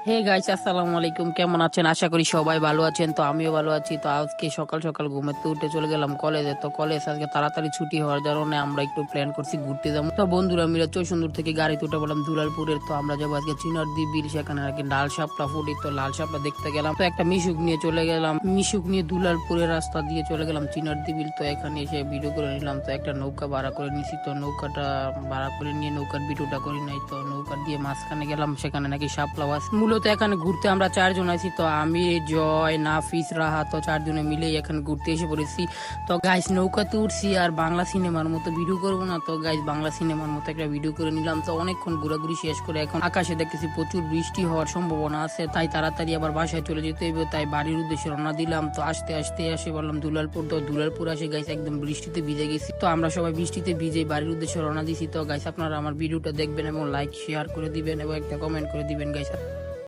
Hey guys, আসসালামু আলাইকুম। কেমন আছেন? আশা করি সবাই ভালো আছেন। তো আমিও ভালো আছি। তো আজকে সকাল সকাল ঘুমাতে উঠে চলে গেলাম কলেজে। তো কলেজ আজকে তাড়াতাড়ি ছুটি হওয়ার কারণে আমরা একটু প্ল্যান করছি ঘুরতে যাবো। তো বন্ধুরা মিলে চৌসুন্দর থেকে গাড়িতে উঠে বললাম দুলালপুরের। তো আমরা যাবো আজকে চিনারদ্বীপ বিল, সেখানে নাকি লাল শাপলা ফুটি। তো লাল শাপলা দেখতে গেলাম। তো একটা মিশুক নিয়ে চলে গেলাম, মিশুক নিয়ে দুলালপুরের রাস্তা দিয়ে চলে গেলাম চিনারদ্বীপ বিল। তো এখানে এসে ভিডিও করে নিলাম। তো একটা নৌকা ভাড়া করে নিছি। তো নৌকাটা ভাড়া করে নিয়ে নৌকার ভিডিওটা করি নাই। তো নৌকা দিয়ে মাঝখানে গেলাম, সেখানে নাকি শাপলা মাছ। মূলত এখানে ঘুরতে আমরা চারজন আছি। তো আমি, জয়, নাফিস, রাহা, তো চারজনে মিলেই এখানে ঘুরতে এসে পড়েছি। তো গাইস নৌকাতে উঠছি আর বাংলা সিনেমার মতো ভিডিও করবো না। তো গাইস বাংলা সিনেমার মতো একটা ভিডিও করে নিলাম। তো অনেকক্ষণ ঘোরাঘুরি শেষ করে এখন আকাশে দেখতেছি প্রচুর বৃষ্টি হওয়ার সম্ভাবনা আছে। তাই তাড়াতাড়ি আবার বাসায় চলে যেতে হবে। তাই বাড়ির উদ্দেশ্যে রওনা দিলাম। তো আস্তে আস্তে আসে বললাম দুলালপুর। তো দুলালপুর আসে গাইস একদম বৃষ্টিতে ভিজে গেছি। তো আমরা সবাই বৃষ্টিতে ভিজে বাড়ির উদ্দেশ্যে রওনা দিছি। তো গাইস আপনারা আমার ভিডিওটা দেখবেন এবং লাইক শেয়ার করে দিবেন এবং একটা কমেন্ট করে দিবেন গাইস।